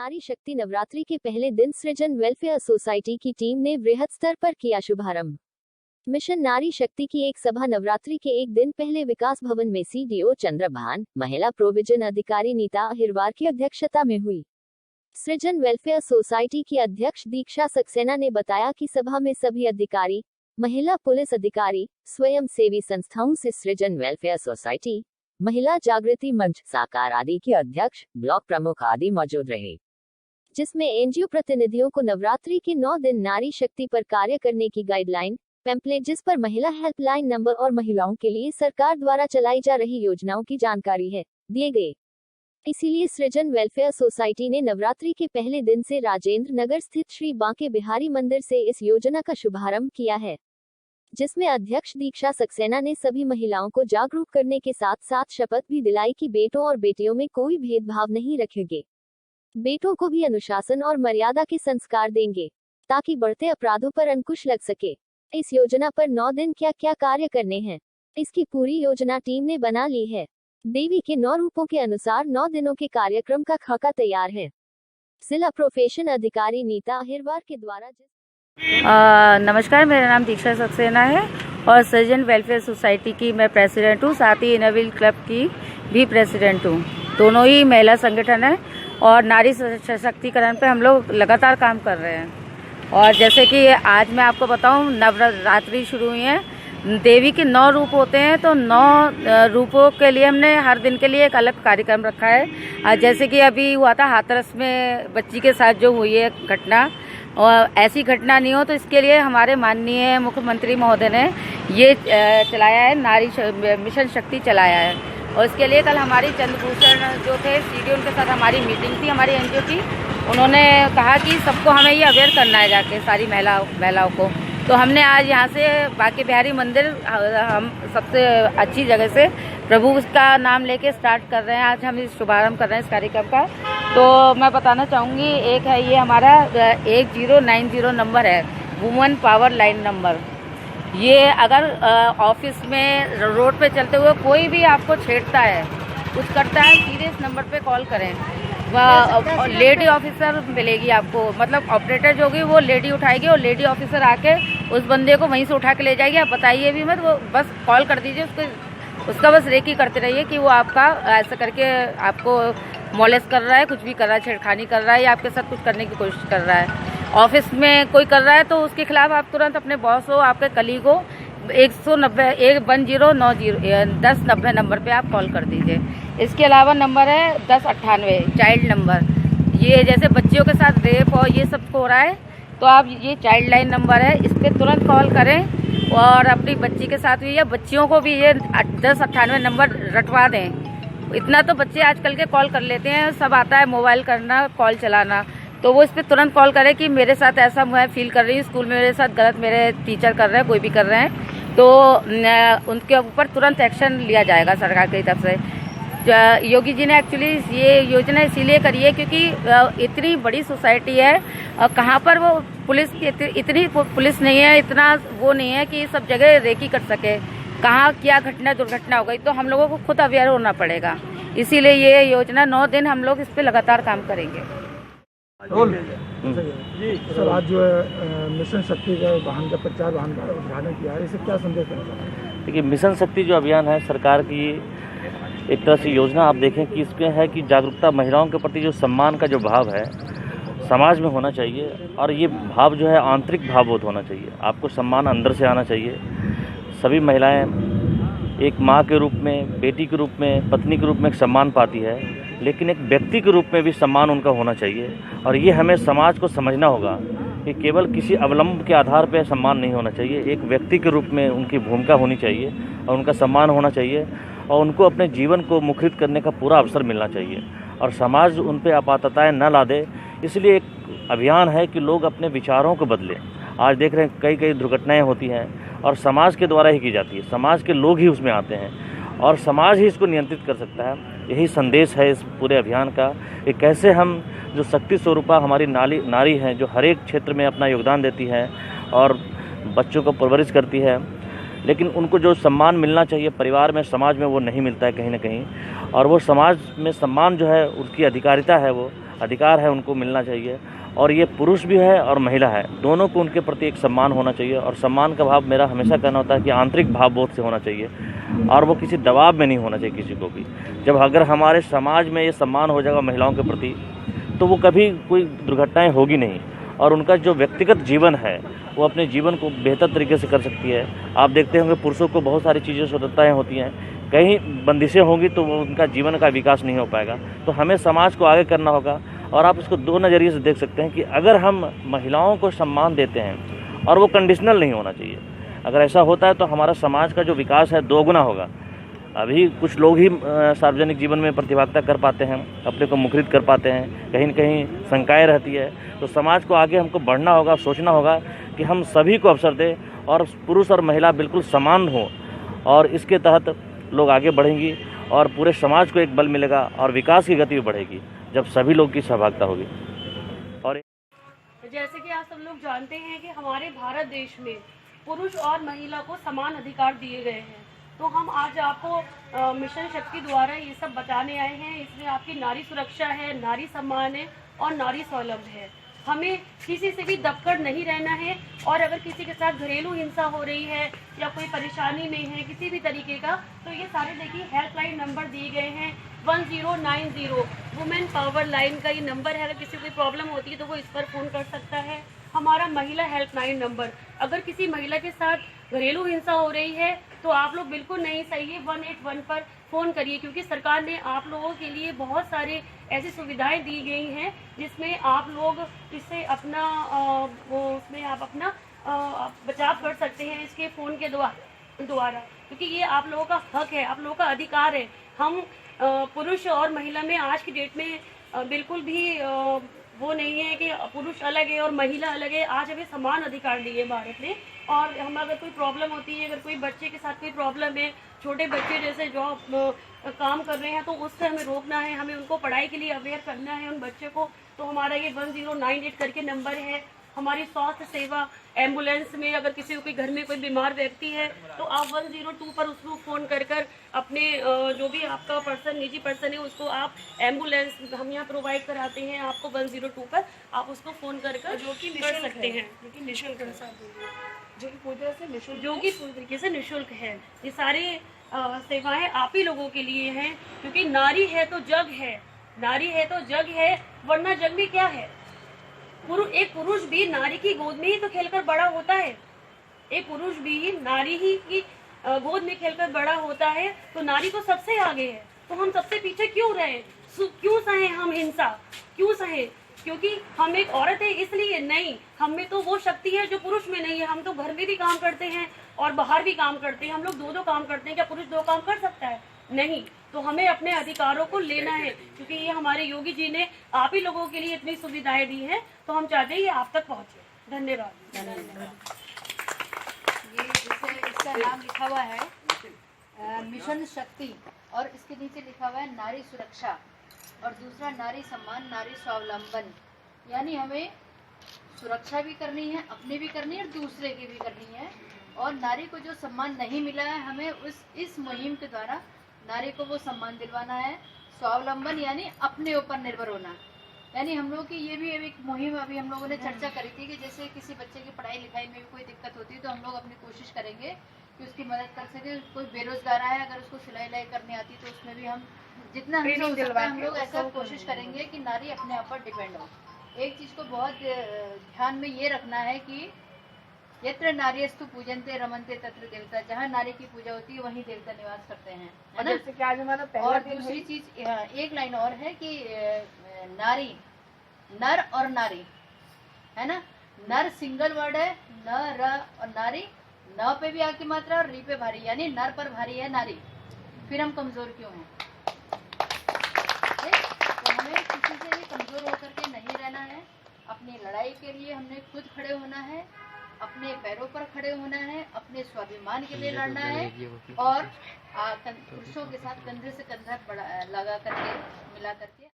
नारी शक्ति नवरात्रि के पहले दिन सृजन वेलफेयर सोसाइटी की टीम ने वृहद स्तर पर किया शुभारंभ। मिशन नारी शक्ति की एक सभा नवरात्रि के एक दिन पहले विकास भवन में सीडीओ चंद्रभान, महिला प्रोविजन अधिकारी नीता अहिरवार की अध्यक्षता में हुई। सृजन वेलफेयर सोसाइटी की अध्यक्ष दीक्षा सक्सेना ने बताया कि सभा में सभी अधिकारी, महिला पुलिस अधिकारी, स्वयं सेवी संस्थाओं से सृजन वेलफेयर सोसाइटी, महिला जागृति मंच, साकार आदि के अध्यक्ष, ब्लॉक प्रमुख आदि मौजूद रहे, जिसमें एनजीओ प्रतिनिधियों को नवरात्रि के 9 दिन नारी शक्ति पर कार्य करने की गाइडलाइन, पैम्पलेट जिस पर महिला हेल्पलाइन नंबर और महिलाओं के लिए सरकार द्वारा चलाई जा रही योजनाओं की जानकारी है, दिए गए। इसीलिए सृजन वेलफेयर सोसाइटी ने नवरात्रि के पहले दिन से राजेंद्र नगर स्थित श्री बांके बिहारी मंदिर से इस योजना का शुभारंभ किया है, जिसमें अध्यक्ष दीक्षा सक्सेना ने सभी महिलाओं को जागरूक करने के साथ साथ शपथ भी दिलाई कि बेटों और बेटियों में कोई भेदभाव नहीं रखेंगे, बेटों को भी अनुशासन और मर्यादा के संस्कार देंगे ताकि बढ़ते अपराधों पर अंकुश लग सके। इस योजना पर 9 दिन क्या क्या कार्य करने हैं, इसकी पूरी योजना टीम ने बना ली है। देवी के 9 रूपों के अनुसार 9 दिनों के कार्यक्रम का खाका तैयार है। जिला प्रोफेशन अधिकारी नीता अहिरवार के द्वारा नमस्कार, मेरा नाम दीक्षा सक्सेना है और सृजन वेलफेयर सोसाइटी की मैं प्रेसिडेंट हूँ, साथ ही इनरव्हील क्लब की भी प्रेसिडेंट हूँ। दोनों ही महिला संगठन है और नारी सशक्तिकरण पे हम लोग लगातार काम कर रहे हैं। और जैसे कि आज मैं आपको बताऊँ, नवरात्रि शुरू हुई है। देवी के 9 रूप होते हैं, तो 9 रूपों के लिए हमने हर दिन के लिए एक अलग कार्यक्रम रखा है। जैसे कि अभी हुआ था हाथरस में बच्ची के साथ जो हुई है घटना, और ऐसी घटना नहीं हो, तो इसके लिए हमारे माननीय मुख्यमंत्री महोदय ने ये चलाया है, नारी मिशन शक्ति चलाया है। और इसके लिए कल हमारी चंद्रभूषण जो थे सीडीओ, उनके साथ हमारी मीटिंग थी हमारी एनजीओ की। उन्होंने कहा कि सबको हमें ये अवेयर करना है जाके सारी महिलाओं को। तो हमने आज यहाँ से बांके बिहारी मंदिर, हम सबसे अच्छी जगह से प्रभु का नाम लेके स्टार्ट कर रहे हैं। आज हम इस शुभारंभ कर रहे हैं इस कार्यक्रम का। तो मैं बताना चाहूँगी, एक है ये हमारा 1090 नंबर है, वुमेन पावर लाइन नंबर। ये अगर ऑफिस में रोड पे चलते हुए कोई भी आपको छेड़ता है, कुछ करता है, सीधे इस नंबर पे कॉल करें। लेडी ऑफिसर मिलेगी आपको, मतलब ऑपरेटर जो होगी वो लेडी उठाएगी और लेडी ऑफिसर आके उस बंदे को वहीं से उठा के ले जाएगी। आप बताइए भी मत, वो बस कॉल कर दीजिए उसका बस रेकी करते रहिए कि वो आपका ऐसा करके आपको मॉलेस्ट कर रहा है, कुछ भी कर रहा है, छेड़खानी कर रहा है या आपके साथ कुछ करने की कोशिश कर रहा है। ऑफिस में कोई कर रहा है तो उसके खिलाफ आप तुरंत अपने बॉस हो, आपके कलीग हो, 1090 नंबर पे आप कॉल कर दीजिए। इसके अलावा नंबर है 1098 चाइल्ड नंबर। ये जैसे बच्चियों के साथ रेप और ये सब हो रहा है, तो आप ये चाइल्ड लाइन नंबर है, इस पर तुरंत कॉल करें और अपनी बच्ची के साथ भी या बच्चियों को भी ये 1098 नंबर रटवा दें। इतना तो बच्चे आजकल के कॉल कर लेते हैं, सब आता है, मोबाइल करना, कॉल चलाना। तो वो इस पर तुरंत कॉल करें कि मेरे साथ ऐसा मैं फील कर रही हूँ, स्कूल में मेरे साथ गलत मेरे टीचर कर रहे हैं, कोई भी कर रहे हैं, तो उनके ऊपर तुरंत एक्शन लिया जाएगा सरकार की तरफ से। योगी जी ने एक्चुअली ये योजना इसीलिए करी है क्योंकि इतनी बड़ी सोसाइटी है, कहाँ पर वो पुलिस इतनी पुलिस नहीं है, इतना वो नहीं है कि सब जगह रेकी कर सके, कहाँ क्या घटना दुर्घटना हो गई, तो हम लोगों को खुद अवेयर होना पड़ेगा। इसीलिए ये योजना 9 दिन हम लोग इस पर लगातार काम करेंगे। सर, आज जो है मिशन शक्ति के वाहन का प्रचार वाहन का उद्घाटन किया है, इसे क्या संदेश देना चाहते हैं? देखिए, मिशन शक्ति जो अभियान है सरकार की एक तरह से योजना, आप देखें कि इसमें है कि जागरूकता, महिलाओं के प्रति जो सम्मान का जो भाव है समाज में होना चाहिए, और ये भाव जो है आंतरिक भाव होना चाहिए। आपको सम्मान अंदर से आना चाहिए। सभी महिलाएं एक माँ के रूप में, बेटी के रूप में, पत्नी के रूप में एक सम्मान पाती है, लेकिन एक व्यक्ति के रूप में भी सम्मान उनका होना चाहिए। और ये हमें समाज को समझना होगा कि केवल किसी अवलंब के आधार पर सम्मान नहीं होना चाहिए, एक व्यक्ति के रूप में उनकी भूमिका होनी चाहिए और उनका सम्मान होना चाहिए, और उनको अपने जीवन को मुखरित करने का पूरा अवसर मिलना चाहिए, और समाज उन पर आपातताएँ न ला दे। इसलिए एक अभियान है कि लोग अपने विचारों को बदलें। आज देख रहे हैं कई दुर्घटनाएँ होती हैं और समाज के द्वारा ही की जाती है, समाज के लोग ही उसमें आते हैं और समाज ही इसको नियंत्रित कर सकता है। यही संदेश है इस पूरे अभियान का कि कैसे हम जो शक्ति स्वरूपा हमारी नारी हैं, जो हर एक क्षेत्र में अपना योगदान देती है और बच्चों को परवरिश करती है, लेकिन उनको जो सम्मान मिलना चाहिए परिवार में, समाज में, वो नहीं मिलता है कहीं ना कहीं। और वो समाज में सम्मान जो है, उसकी अधिकारिता है, वो अधिकार है, उनको मिलना चाहिए। और ये पुरुष भी है और महिला है, दोनों को उनके प्रति एक सम्मान होना चाहिए। और सम्मान का भाव मेरा हमेशा कहना होता है कि आंतरिक भाव बोध से होना चाहिए, और वो किसी दबाव में नहीं होना चाहिए किसी को भी। जब अगर हमारे समाज में ये सम्मान हो जाएगा महिलाओं के प्रति, तो वो कभी कोई दुर्घटनाएं होगी नहीं, और उनका जो व्यक्तिगत जीवन है वो अपने जीवन को बेहतर तरीके से कर सकती है। आप देखते होंगे पुरुषों को बहुत सारी चीज़ें स्वतंत्रताएँ होती हैं, कहीं बंदिशें होंगी तो वो उनका जीवन का विकास नहीं हो पाएगा। तो हमें समाज को आगे करना होगा। और आप इसको दो नज़रिए से देख सकते हैं कि अगर हम महिलाओं को सम्मान देते हैं, और वो कंडीशनल नहीं होना चाहिए, अगर ऐसा होता है तो हमारा समाज का जो विकास है दोगुना होगा। अभी कुछ लोग ही सार्वजनिक जीवन में प्रतिभागिता कर पाते हैं, अपने को मुखरित कर पाते हैं, कहीं न कहीं शंकाएँ रहती है। तो समाज को आगे हमको बढ़ना होगा, सोचना होगा कि हम सभी को अवसर दें, और पुरुष और महिला बिल्कुल समान हो, और इसके तहत लोग आगे बढ़ेंगी, और पूरे समाज को एक बल मिलेगा, और विकास की गति भी बढ़ेगी जब सभी लोग की सहभागिता होगी। और जैसे कि आप सब लोग जानते हैं कि हमारे भारत देश में पुरुष और महिला को समान अधिकार दिए गए हैं। तो हम आज आपको मिशन शक्ति द्वारा ये सब बताने आए हैं। इसमें आपकी नारी सुरक्षा है, नारी सम्मान है और नारी स्वावलंबन है। हमें किसी से भी दबकर नहीं रहना है, और अगर किसी के साथ घरेलू हिंसा हो रही है या कोई परेशानी में है किसी भी तरीके का, तो ये सारे देखिए हेल्पलाइन नंबर दिए गए हैं। 1090 वुमेन पावर लाइन का ये नंबर है। अगर किसी को कोई प्रॉब्लम होती है तो वो इस पर फ़ोन कर सकता है। हमारा महिला हेल्पलाइन नंबर, अगर किसी महिला के साथ घरेलू हिंसा हो रही है तो आप लोग बिल्कुल नहीं सही है 181 पर फ़ोन करिए, क्योंकि सरकार ने आप लोगों के लिए बहुत सारे ऐसी सुविधाएं दी गई हैं जिसमें आप लोग इससे अपना उसमें आप अपना बचाव कर सकते हैं इसके फ़ोन के द्वारा, क्योंकि ये आप लोगों का हक है, आप लोगों का अधिकार है। हम पुरुष और महिला में आज की डेट में बिल्कुल भी वो नहीं है कि पुरुष अलग है और महिला अलग है। आज हमें समान अधिकार दिए भारत ने। और हम अगर कोई प्रॉब्लम होती है, अगर कोई बच्चे के साथ कोई प्रॉब्लम है, छोटे बच्चे जैसे जो काम कर रहे हैं, तो उससे हमें रोकना है, हमें उनको पढ़ाई के लिए अवेयर करना है उन बच्चे को। तो हमारा ये 1098 करके नंबर है। हमारी स्वास्थ्य सेवा एम्बुलेंस में अगर किसी को घर में कोई बीमार व्यक्ति है तो आप 102 पर उसको फ़ोन कर अपने जो भी आपका पर्सन, निजी पर्सन है, उसको आप एम्बुलेंस हम यहाँ प्रोवाइड कराते हैं। आपको 102 पर आप उसको फ़ोन कर जो कि कर सकते हैं, जो कि निःशुल्क जो कि पूरी तरह से निःशुल्क, जो कि पूरी तरीके से निःशुल्क है। ये सारी सेवाएं आप ही लोगों के लिए हैं, क्योंकि नारी है तो जग है, नारी है तो जग है, वरना जग भी क्या है। एक पुरुष भी नारी की गोद में ही तो खेलकर बड़ा होता है। एक पुरुष भी नारी ही की गोद में खेलकर बड़ा होता है, तो नारी तो सबसे आगे है। तो हम सबसे पीछे क्यों रहे, क्यों सहे हम हिंसा, क्यों सहे? क्योंकि हम एक औरत है इसलिए नहीं, हम में तो वो शक्ति है जो पुरुष में नहीं है। हम तो घर में भी काम करते हैं और बाहर भी काम करते हैं, हम लोग दो काम करते हैं। क्या पुरुष दो काम कर सकता है? नहीं। तो हमें अपने अधिकारों को लेना है, क्योंकि ये हमारे योगी जी ने आप ही लोगों के लिए इतनी सुविधाएं दी हैं, तो हम चाहते हैं ये आप तक पहुंचे। धन्यवाद। ये इसका नाम लिखा हुआ है मिशन शक्ति, और इसके नीचे लिखा हुआ है नारी सुरक्षा, और दूसरा नारी सम्मान, नारी स्वावलंबन। यानी हमें सुरक्षा भी करनी है, अपनी भी करनी है और दूसरे की भी करनी है। और नारी को जो सम्मान नहीं मिला है, हमें इस मुहिम के द्वारा नारी को वो सम्मान दिलवाना है। स्वावलंबन यानी अपने ऊपर निर्भर होना। यानी हम लोगों की ये भी एक मुहिम अभी हम लोगों ने चर्चा करी थी कि जैसे किसी बच्चे की पढ़ाई लिखाई में भी कोई दिक्कत होती है तो हम लोग अपनी कोशिश करेंगे कि उसकी मदद कर सके। कोई बेरोजगार है, अगर उसको सिलाई करनी आती तो उसमें भी हम जितना हम लोग ऐसा कोशिश करेंगे कि नारी अपने आप पर डिपेंड हो। एक चीज को बहुत ध्यान में ये रखना है कि यत्र नार्यस्तु पूजन्ते रमन्ते तत्र देवता, जहाँ नारी की पूजा होती है वहीं देवता निवास करते हैं, है ना? जैसे कि आज हमारा पहला दिन। दूसरी चीज एक लाइन और है कि नारी, नर और नारी, है ना? नर सिंगल वर्ड है, न र और नारी, न पे भी आकी मात्रा और री पे भारी, यानी नर पर भारी है नारी। फिर हम कमजोर क्यों हैं? तो हमें किसी से भी कमजोर होकर के नहीं रहना है। अपनी लड़ाई के लिए हमने खुद खड़े होना है, अपने पैरों पर खड़े होना है, अपने स्वाभिमान के लिए लड़ना है, और पुरुषों के साथ कंधे से कंधा लगा करके मिला करके